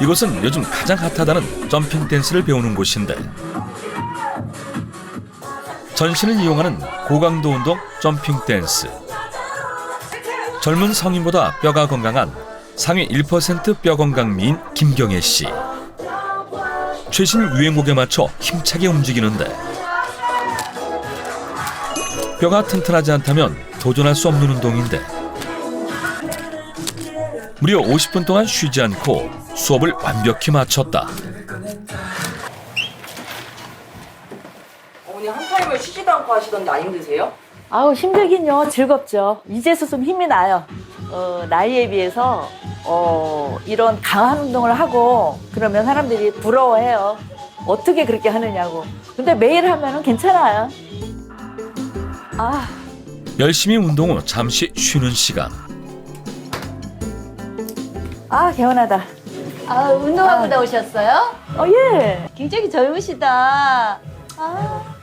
이곳은 요즘 가장 핫하다는 점핑 댄스를 배우는 곳인데 전신을 이용하는 고강도 운동 점핑 댄스. 젊은 성인보다 뼈가 건강한 상위 1% 뼈 건강 미인 김경애 씨. 최신 유행곡에 맞춰 힘차게 움직이는데 뼈가 튼튼하지 않다면 도전할 수 없는 운동인데 무려 50분 동안 쉬지 않고 수업을 완벽히 마쳤다. 어머니 한 타임을 쉬지도 않고 하시던데 안 힘드세요? 아우 힘들긴요. 즐겁죠. 이제서 좀 힘이 나요. 나이에 비해서 이런 강한 운동을 하고 그러면 사람들이 부러워해요. 어떻게 그렇게 하느냐고. 근데 매일 하면은 괜찮아요. 열심히 운동 후 잠시 쉬는 시간. 개운하다. 운동하고 나오셨어요? 예. 굉장히 젊으시다.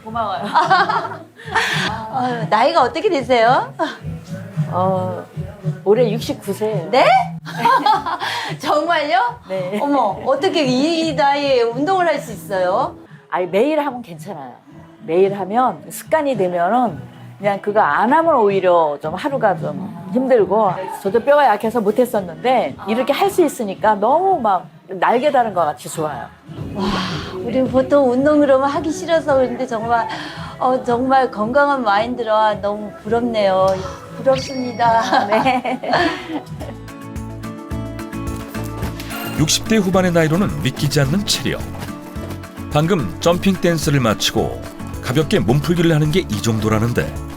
고마워요. 나이가 어떻게 되세요? 올해 69세예요. 네? 정말요? 네. 어머, 어떻게 이 나이에 운동을 할 수 있어요? 매일 하면 괜찮아요. 매일 하면 습관이 되면은 그냥 그거 안 하면 오히려 좀 하루가 좀 힘들고 저도 뼈가 약해서 못했었는데 이렇게 할 수 있으니까 너무 막 날개 다른 것 같이 좋아요. 우리 보통 운동 그러면 하기 싫어서 그런데 정말 정말 건강한 마인드라 너무 부럽네요. 부럽습니다. 네. 60대 후반의 나이로는 믿기지 않는 체력. 방금 점핑 댄스를 마치고 가볍게 몸풀기를 하는 게 이 정도라는데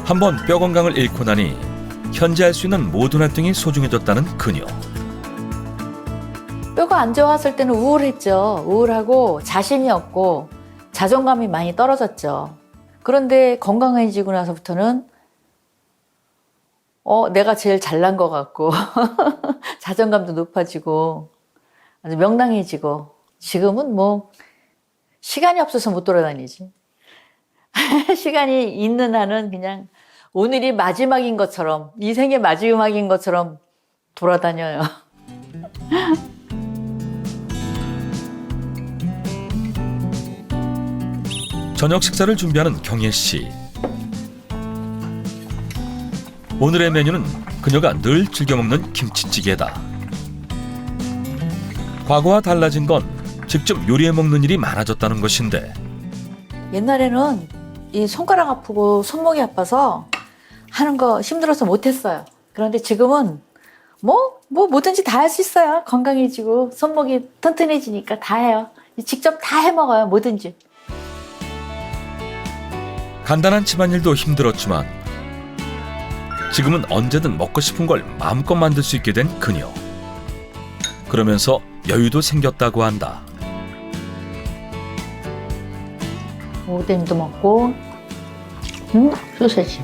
한번 뼈 건강을 잃고 나니 현재 할 수 있는 모든 활동이 소중해졌다는 그녀. 뼈가 안 좋았을 때는 우울했죠. 우울하고 자신이 없고 자존감이 많이 떨어졌죠. 그런데 건강해지고 나서부터는 내가 제일 잘난 것 같고 자존감도 높아지고 아주 명랑해지고 지금은 뭐 시간이 없어서 못 돌아다니지. 시간이 있는 한은 그냥 오늘이 마지막인 것처럼 이 생의 마지막인 것처럼 돌아다녀요. 저녁 식사를 준비하는 경혜 씨. 오늘의 메뉴는 그녀가 늘 즐겨 먹는 김치찌개다. 과거와 달라진 건 직접 요리해 먹는 일이 많아졌다는 것인데 옛날에는 이 손가락 아프고 손목이 아파서 하는 거 힘들어서 못했어요. 그런데 지금은 뭐든지 다 할 수 있어요. 건강해지고 손목이 튼튼해지니까 다 해요. 직접 다 해 먹어요. 뭐든지. 간단한 집안일도 힘들었지만 지금은 언제든 먹고 싶은 걸 마음껏 만들 수 있게 된 그녀. 그러면서 여유도 생겼다고 한다. 오뎅도 먹고 소세지.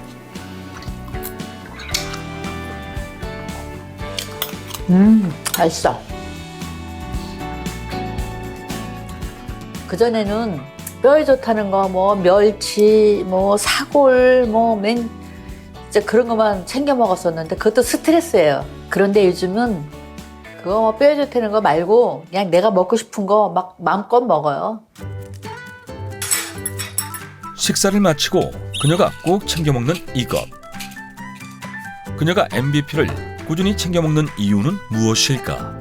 맛있어. 그전에는 뼈에 좋다는 거 멸치 사골 진짜 그런 것만 챙겨 먹었었는데 그것도 스트레스예요. 그런데 요즘은 그거 뼈에 좋다는 거 말고 그냥 내가 먹고 싶은 거 막 마음껏 먹어요. 식사를 마치고 그녀가 꼭 챙겨 먹는 이것. 그녀가 MVP를 꾸준히 챙겨 먹는 이유는 무엇일까?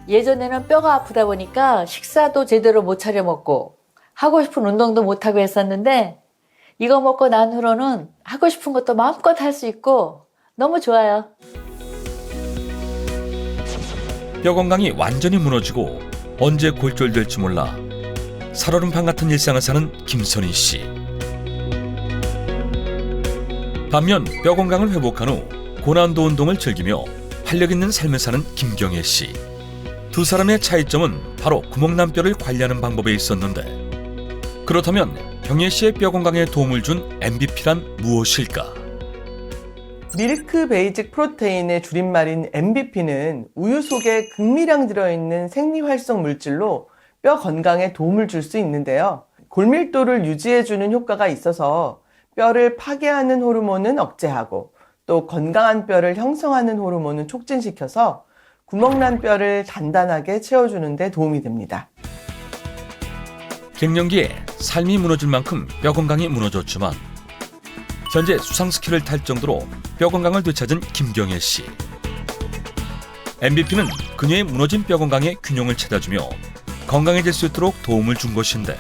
예전에는 뼈가 아프다 보니까 식사도 제대로 못 차려 먹고 하고 싶은 운동도 못 하고 했었는데 이거 먹고 난 후로는 하고 싶은 것도 마음껏 할 수 있고 너무 좋아요. 뼈 건강이 완전히 무너지고 언제 골절될지 몰라 살얼음판 같은 일상을 사는 김선희 씨. 반면 뼈 건강을 회복한 후 고난도 운동을 즐기며 활력 있는 삶을 사는 김경애 씨. 두 사람의 차이점은 바로 구멍난 뼈를 관리하는 방법에 있었는데 그렇다면 경애 씨의 뼈 건강에 도움을 준 MVP란 무엇일까? 밀크 베이직 프로테인의 줄임말인 MVP는 우유 속에 극미량 들어있는 생리활성 물질로 뼈 건강에 도움을 줄 수 있는데요. 골밀도를 유지해주는 효과가 있어서 뼈를 파괴하는 호르몬은 억제하고 또 건강한 뼈를 형성하는 호르몬을 촉진시켜서 구멍난 뼈를 단단하게 채워주는 데 도움이 됩니다. 갱년기에 삶이 무너질 만큼 뼈 건강이 무너졌지만 현재 수상 스키를 탈 정도로 뼈 건강을 되찾은 김경애 씨. MBP는 그녀의 무너진 뼈 건강의 균형을 찾아주며 건강해질 수 있도록 도움을 준 것인데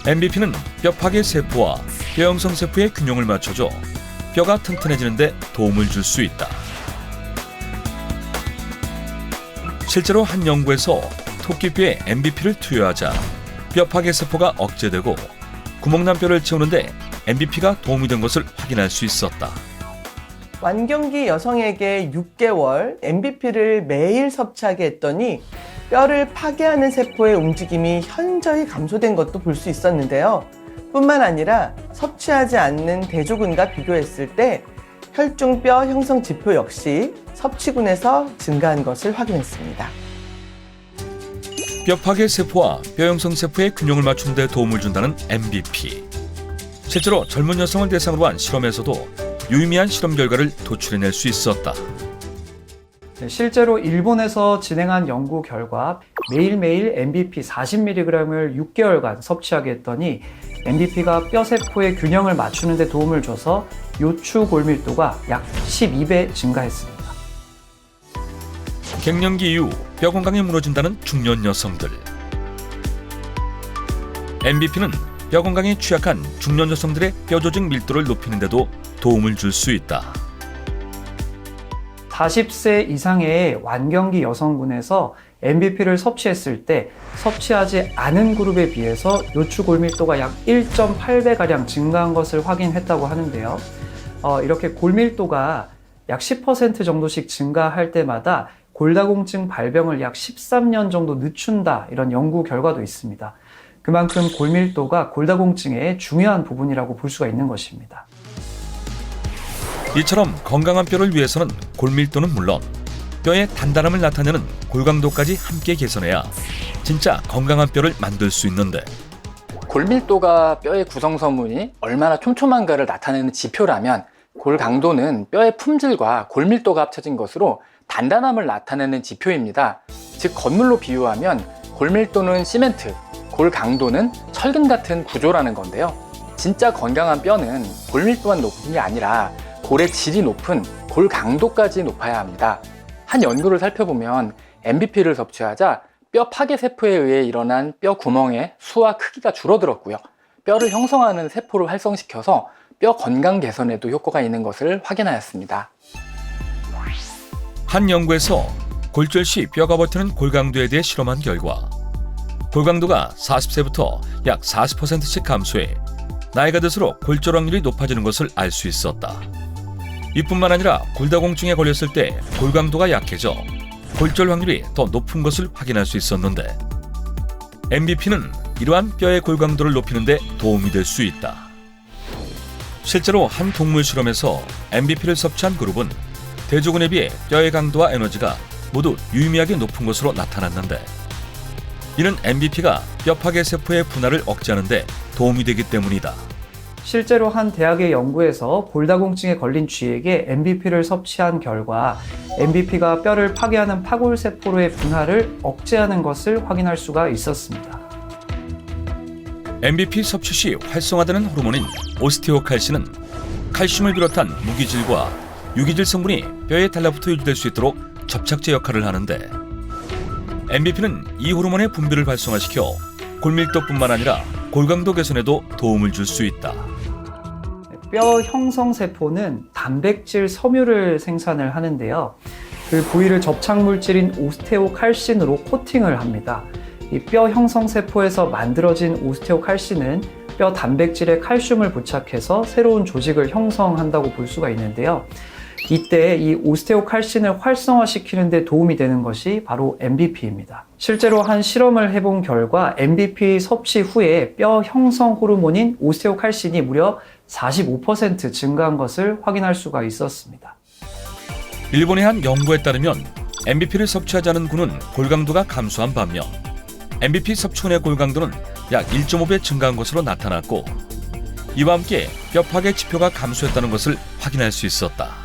MBP는 뼈 파괴 세포와 뼈 형성 세포의 균형을 맞춰줘 뼈가 튼튼해지는 데 도움을 줄 수 있다. 실제로 한 연구에서 토끼뼈에 MBP를 투여하자 뼈 파괴 세포가 억제되고 구멍난 뼈를 채우는데 MBP가 도움이 된 것을 확인할 수 있었다. 완경기 여성에게 6개월 MBP를 매일 섭취하게 했더니 뼈를 파괴하는 세포의 움직임이 현저히 감소된 것도 볼 수 있었는데요. 뿐만 아니라 섭취하지 않는 대조군과 비교했을 때 혈중뼈 형성 지표 역시 섭취군에서 증가한 것을 확인했습니다. 뼈 파괴 세포와 뼈 형성 세포의 균형을 맞추는 데 도움을 준다는 MBP. 실제로 젊은 여성을 대상으로 한 실험에서도 유의미한 실험 결과를 도출해낼 수 있었다. 실제로 일본에서 진행한 연구 결과 매일매일 MBP 40mg을 6개월간 섭취하게 했더니 MBP가 뼈세포의 균형을 맞추는 데 도움을 줘서 요추 골밀도가 약 12배 증가했습니다. 갱년기 이후 뼈 건강이 무너진다는 중년 여성들. MBP는 뼈 건강에 취약한 중년 여성들의 뼈 조직 밀도를 높이는 데도 도움을 줄 수 있다. 40세 이상의 완경기 여성군에서 MBP를 섭취했을 때 섭취하지 않은 그룹에 비해서 요추 골밀도가 약 1.8배가량 증가한 것을 확인했다고 하는데요. 이렇게 골밀도가 약 10% 정도씩 증가할 때마다 골다공증 발병을 약 13년 정도 늦춘다, 이런 연구 결과도 있습니다. 그만큼 골밀도가 골다공증의 중요한 부분이라고 볼 수가 있는 것입니다. 이처럼 건강한 뼈를 위해서는 골밀도는 물론 뼈의 단단함을 나타내는 골강도까지 함께 개선해야 진짜 건강한 뼈를 만들 수 있는데, 골밀도가 뼈의 구성서문이 얼마나 촘촘한가를 나타내는 지표라면 골강도는 뼈의 품질과 골밀도가 합쳐진 것으로 단단함을 나타내는 지표입니다. 즉 건물로 비유하면 골밀도는 시멘트, 골강도는 철근 같은 구조라는 건데요. 진짜 건강한 뼈는 골밀도만 높은 게 아니라 골의 질이 높은 골강도까지 높아야 합니다. 한 연구를 살펴보면 MBP를 섭취하자 뼈 파괴 세포에 의해 일어난 뼈 구멍의 수와 크기가 줄어들었고요. 뼈를 형성하는 세포를 활성시켜서 뼈 건강 개선에도 효과가 있는 것을 확인하였습니다. 한 연구에서 골절 시 뼈가 버티는 골강도에 대해 실험한 결과 골강도가 40세부터 약 40%씩 감소해 나이가 들수록 골절 확률이 높아지는 것을 알 수 있었다. 이뿐만 아니라 골다공증에 걸렸을 때 골강도가 약해져 골절 확률이 더 높은 것을 확인할 수 있었는데 MBP는 이러한 뼈의 골강도를 높이는 데 도움이 될 수 있다. 실제로 한 동물 실험에서 MBP를 섭취한 그룹은 대조군에 비해 뼈의 강도와 에너지가 모두 유의미하게 높은 것으로 나타났는데, 이는 MBP가 뼈 파괴 세포의 분할을 억제하는 데 도움이 되기 때문이다. 실제로 한 대학의 연구에서 골다공증에 걸린 쥐에게 MBP를 섭취한 결과 MBP가 뼈를 파괴하는 파골세포로의 분할을 억제하는 것을 확인할 수가 있었습니다. MBP 섭취 시 활성화되는 호르몬인 오스티오칼신은 칼슘을 비롯한 무기질과 유기질 성분이 뼈에 달라붙어 유지될 수 있도록 접착제 역할을 하는데, MBP는 이 호르몬의 분비를 활성화시켜 골밀도뿐만 아니라 골강도 개선에도 도움을 줄 수 있다. 뼈 형성세포는 단백질 섬유를 생산을 하는데요. 그 부위를 접착물질인 오스테오칼신으로 코팅을 합니다. 이 뼈 형성세포에서 만들어진 오스테오칼신은 뼈 단백질에 칼슘을 부착해서 새로운 조직을 형성한다고 볼 수가 있는데요. 이때 이 오스테오칼신을 활성화시키는 데 도움이 되는 것이 바로 MBP입니다. 실제로 한 실험을 해본 결과 MBP 섭취 후에 뼈 형성 호르몬인 오스테오칼신이 무려 45% 증가한 것을 확인할 수가 있었습니다. 일본의 한 연구에 따르면 MBP를 섭취하지 않은 군은 골강도가 감소한 반면 MBP 섭취군의 골강도는 약 1.5배 증가한 것으로 나타났고, 이와 함께 뼈 파괴 지표가 감소했다는 것을 확인할 수 있었다.